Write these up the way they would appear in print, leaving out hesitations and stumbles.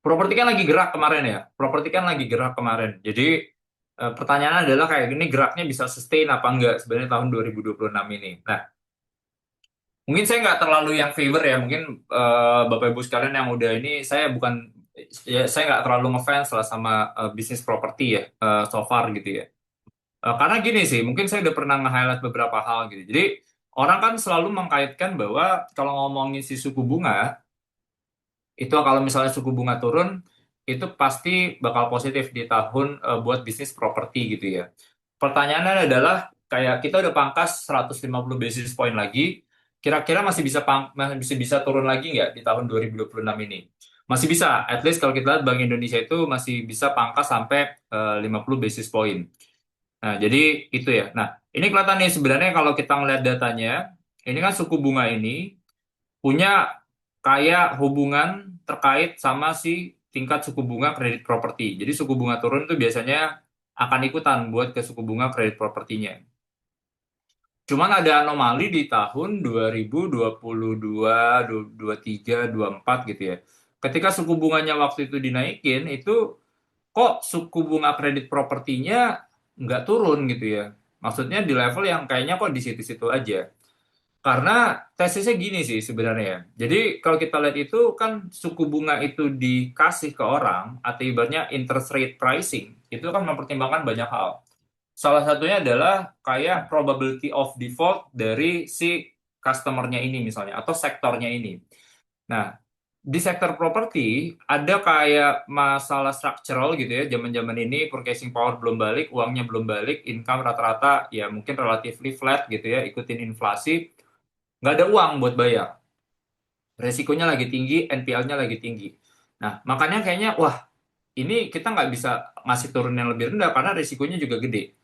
Properti kan lagi gerak kemarin ya. Properti kan lagi gerak kemarin. Jadi pertanyaannya adalah kayak gini, geraknya bisa sustain apa enggak sebenarnya tahun 2026 ini. Nah, mungkin saya nggak terlalu yang favor ya. Mungkin Bapak Ibu sekalian yang udah ini, saya bukan, ya saya nggak terlalu ngefans lah sama bisnis properti ya, so far gitu ya. Karena gini sih, mungkin saya udah pernah nge-highlight beberapa hal gitu. Jadi orang kan selalu mengkaitkan bahwa kalau ngomongin si suku bunga, itu kalau misalnya suku bunga turun, itu pasti bakal positif di tahun buat bisnis properti gitu ya. Pertanyaannya adalah, kayak kita udah pangkas 150 basis point lagi, kira-kira masih bisa turun lagi nggak di tahun 2026 ini? Masih bisa, at least kalau kita lihat Bank Indonesia itu masih bisa pangkas sampai 50 basis point. Nah, jadi itu ya. Nah, ini kelihatan nih sebenarnya kalau kita ngeliat datanya, ini kan suku bunga ini punya kayak hubungan terkait sama si tingkat suku bunga kredit properti. Jadi suku bunga turun tuh biasanya akan ikutan buat ke suku bunga kredit propertinya. Cuman ada anomali di tahun 2022, 23, 24 gitu ya. Ketika suku bunganya waktu itu dinaikin, itu kok suku bunga kredit propertinya nggak turun gitu ya. Maksudnya di level yang kayaknya kok di situ-situ aja. Karena tesisnya gini sih sebenarnya. Jadi kalau kita lihat itu kan suku bunga itu dikasih ke orang atau ibaratnya interest rate pricing itu kan mempertimbangkan banyak hal. Salah satunya adalah kayak probability of default dari si customernya ini misalnya atau sektornya ini. Nah, di sektor properti ada kayak masalah structural gitu ya. Zaman-zaman ini purchasing power belum balik, uangnya belum balik, income rata-rata ya mungkin relatively flat gitu ya, ikutin inflasi, nggak ada uang buat bayar. Resikonya lagi tinggi, NPL-nya lagi tinggi. Nah, makanya kayaknya, wah, ini kita nggak bisa ngasih turun yang lebih rendah karena resikonya juga gede.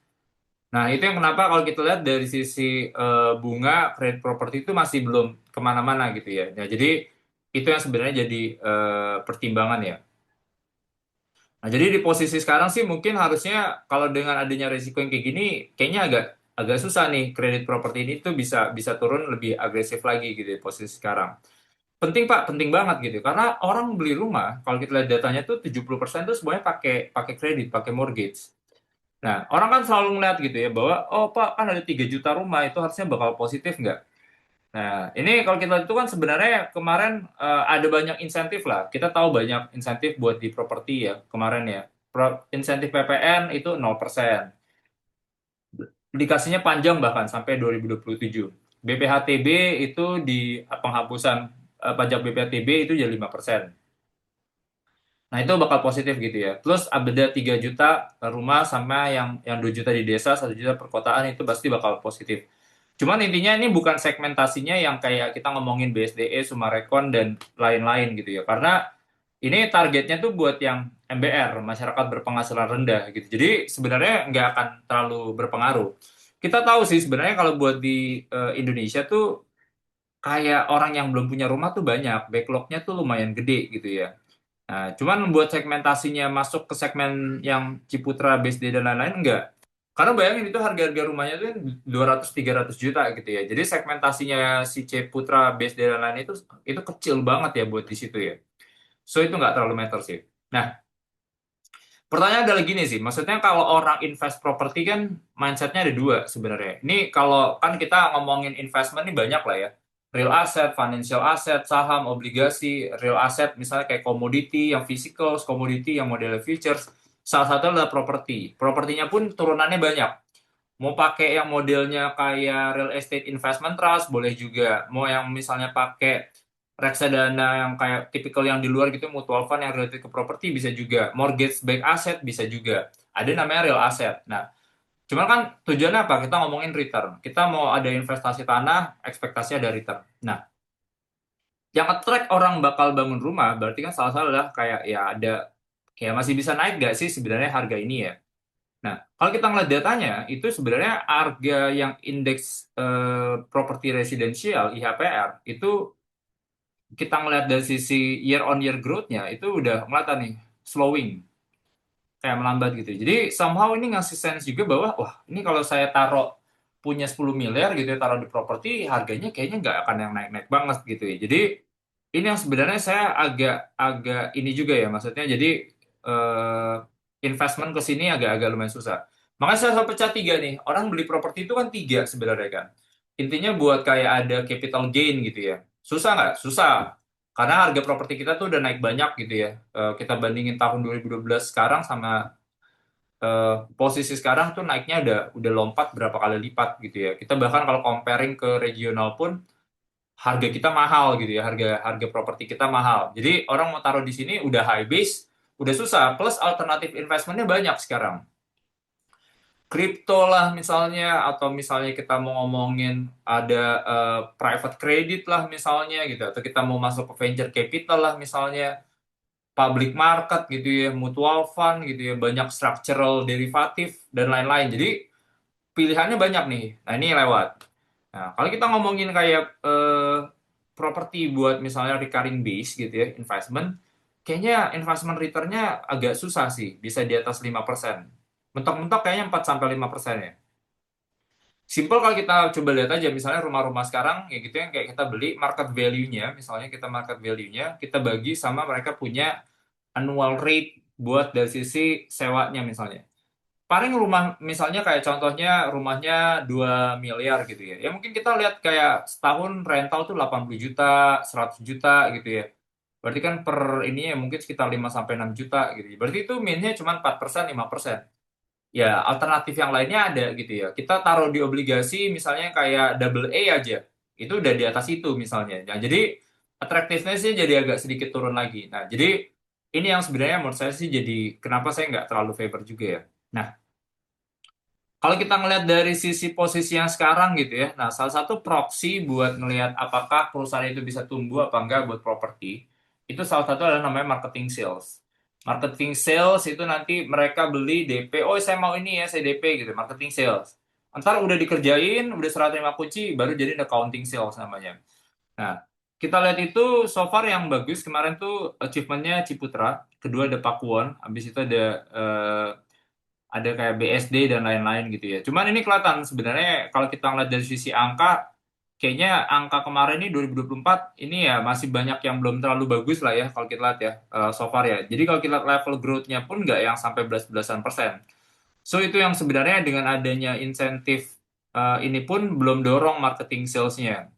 Nah, itu yang kenapa kalau kita lihat dari sisi bunga kredit properti itu masih belum kemana-mana gitu ya. Nah, jadi itu yang sebenarnya jadi pertimbangan ya. Nah, jadi di posisi sekarang sih mungkin harusnya kalau dengan adanya resiko yang kayak gini, kayaknya agak agak susah nih kredit properti ini tuh bisa bisa turun lebih agresif lagi gitu di posisi sekarang. Penting Pak, penting banget gitu. Karena orang beli rumah, kalau kita lihat datanya tuh 70% tuh semuanya pakai pakai kredit, pakai mortgage. Nah, orang kan selalu ngeliat gitu ya bahwa, oh Pak, kan ada 3 juta rumah, itu harusnya bakal positif nggak? Nah, ini kalau kita lihat itu kan sebenarnya kemarin ada banyak insentif lah. Kita tahu banyak insentif buat di properti ya kemarin ya. Insentif PPN itu 0%. Dikasihnya panjang bahkan sampai 2027. BPHTB itu di penghapusan pajak BPHTB itu jadi 5%. Nah, itu bakal positif gitu ya. Terus ada 3 juta rumah sama yang 2 juta di desa, 1 juta perkotaan itu pasti bakal positif. Cuman intinya ini bukan segmentasinya yang kayak kita ngomongin BSDE, Sumarekon, dan lain-lain gitu ya. Karena ini targetnya tuh buat yang MBR, masyarakat berpenghasilan rendah gitu. Jadi sebenarnya nggak akan terlalu berpengaruh. Kita tahu sih sebenarnya kalau buat di Indonesia tuh kayak orang yang belum punya rumah tuh banyak, backlognya tuh lumayan gede gitu ya. Nah, cuman membuat segmentasinya masuk ke segmen yang Ciputra, BSD, dan lain-lain enggak. Karena bayangin itu harga-harga rumahnya tuh 200-300 juta gitu ya. Jadi segmentasinya si Ciputra, BSD, dan lain-lain itu kecil banget ya buat di situ ya. So itu nggak terlalu meter sih. Nah, pertanyaan adalah gini sih, maksudnya kalau orang invest properti kan mindsetnya ada dua sebenarnya. Ini kalau kan kita ngomongin investment ini banyak lah ya. Real asset, financial asset, saham, obligasi, real asset misalnya kayak komoditi yang physical, komoditi yang model futures. Salah satu adalah properti. Propertinya pun turunannya banyak. Mau pakai yang modelnya kayak real estate investment trust, boleh juga. Mau yang misalnya pakai reksadana yang kayak tipikal yang di luar gitu, mutual fund yang related ke properti bisa juga. Mortgage backed asset bisa juga. Ada namanya real asset. Nah, cuman kan tujuannya apa? Kita ngomongin return. Kita mau ada investasi tanah, ekspektasi ada return. Nah, yang attract orang bakal bangun rumah berarti kan salah satu adalah kayak ya ada, ya masih bisa naik gak sih sebenarnya harga ini ya. Nah, kalau kita ngeliat datanya, itu sebenarnya harga yang indeks properti residensial IHPR itu kita ngeliat dari sisi year on year growth-nya itu udah kelihatan nih slowing, kayak melambat gitu. Jadi somehow ini ngasih sense juga bahwa wah, ini kalau saya taruh punya 10 miliar gitu ya taruh di properti harganya kayaknya nggak akan yang naik-naik banget gitu ya. Jadi ini yang sebenarnya saya agak agak ini juga ya, maksudnya jadi eh, investment ke sini agak-agak lumayan susah. Makanya saya selalu pecah tiga nih. Orang beli properti itu kan tiga sebenarnya kan. Intinya buat kayak ada capital gain gitu ya. Susah nggak? Susah. Karena harga properti kita tuh udah naik banyak gitu ya. Kita bandingin tahun 2012 sekarang sama posisi sekarang tuh naiknya udah lompat berapa kali lipat gitu ya. Kita bahkan kalau comparing ke regional pun harga kita mahal gitu ya, harga harga properti kita mahal. Jadi orang mau taruh di sini udah high base, udah susah. Plus alternatif investmentnya banyak sekarang. Kripto lah misalnya, atau misalnya kita mau ngomongin ada private credit lah misalnya gitu, atau kita mau masuk ke venture capital lah misalnya, public market gitu ya, mutual fund gitu ya, banyak structural derivatif dan lain-lain. Jadi pilihannya banyak nih. Nah, ini lewat. Nah, kalau kita ngomongin kayak properti buat misalnya recurring base gitu ya, investment, kayaknya investment return-nya agak susah sih, bisa di atas 5%. Mentok-mentok kayaknya 4 sampai 5% ya. Simple kalau kita coba lihat aja, misalnya rumah-rumah sekarang, ya gitu yang kayak kita beli, market value-nya, misalnya kita market value-nya, kita bagi sama mereka punya annual rate buat dari sisi sewanya misalnya. Paling rumah misalnya kayak contohnya rumahnya 2 miliar gitu ya. Ya mungkin kita lihat kayak setahun rental tuh 80 juta, 100 juta gitu ya. Berarti kan per ini ya mungkin sekitar 5 sampai 6 juta gitu ya. Berarti itu minnya cuma 4%, 5%. Ya, alternatif yang lainnya ada gitu ya. Kita taruh di obligasi misalnya kayak double A aja. Itu udah di atas itu misalnya. Nah, jadi attractiveness-nya jadi agak sedikit turun lagi. Nah, jadi ini yang sebenarnya menurut saya sih jadi kenapa saya nggak terlalu favor juga ya. Nah, kalau kita ngelihat dari sisi posisi yang sekarang gitu ya, nah salah satu proxy buat ngelihat apakah perusahaan itu bisa tumbuh apa enggak buat properti, itu salah satu adalah namanya marketing sales. Marketing sales itu nanti mereka beli DP, oh saya mau ini ya, saya DP gitu, marketing sales. Ntar udah dikerjain, udah serah terima kunci, baru jadi accounting sales namanya. Nah, kita lihat itu so far yang bagus kemarin tuh achievementnya Ciputra, kedua ada Pakuwon, habis itu ada kayak BSD dan lain-lain gitu ya. Cuman ini kelihatan sebenarnya kalau kita ngeliat dari sisi angka, kayaknya angka kemarin ini 2024 ini ya masih banyak yang belum terlalu bagus lah ya kalau kita lihat ya so far ya. Jadi kalau kita lihat level growth-nya pun nggak yang sampai belas-belasan persen. So itu yang sebenarnya dengan adanya insentif ini pun belum dorong marketing sales-nya.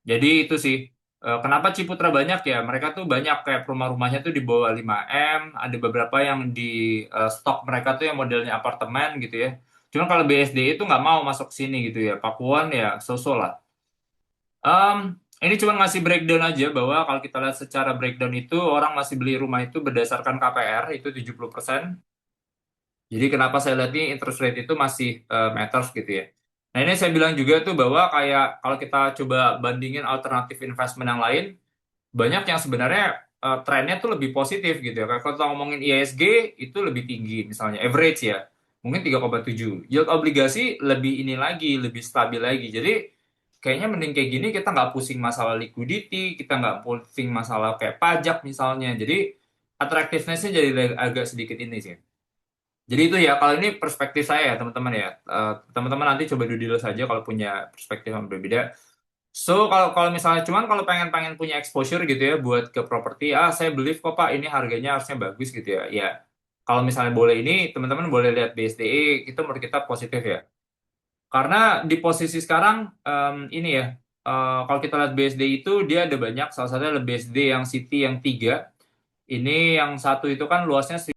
Jadi itu sih. Kenapa Ciputra banyak ya? Mereka tuh banyak kayak rumah-rumahnya tuh di bawah 5M, ada beberapa yang di stok mereka tuh yang modelnya apartemen gitu ya. Cuma kalau BSD itu nggak mau masuk sini gitu ya. Pakuan ya so-so lah. Em, ini cuma ngasih breakdown aja bahwa kalau kita lihat secara breakdown itu orang masih beli rumah itu berdasarkan KPR itu 70%. Jadi kenapa saya lihat ini interest rate itu masih matters gitu ya. Nah ini saya bilang juga tuh bahwa kayak kalau kita coba bandingin alternatif investment yang lain, banyak yang sebenarnya trennya tuh lebih positif gitu ya. Kalau kita ngomongin ISG itu lebih tinggi misalnya average ya. Mungkin 3,7. Yield obligasi lebih ini lagi, lebih stabil lagi. Jadi kayaknya mending kayak gini kita nggak pusing masalah liquidity, kita nggak pusing masalah kayak pajak misalnya. Jadi attractiveness-nya jadi agak sedikit ini sih. Jadi itu ya, kalau ini perspektif saya ya teman-teman ya. Teman-teman nanti coba dulu saja kalau punya perspektif yang berbeda. So kalau kalau misalnya cuman kalau pengen-pengen punya exposure gitu ya buat ke properti, saya believe kok Pak ini harganya harusnya bagus gitu ya. Ya kalau misalnya boleh ini teman-teman boleh lihat BSDE itu menurut kita positif ya. Karena di posisi sekarang ini ya kalau kita lihat BSD itu dia ada banyak, salah satunya adalah BSD yang City yang 3. Ini yang satu itu kan luasnya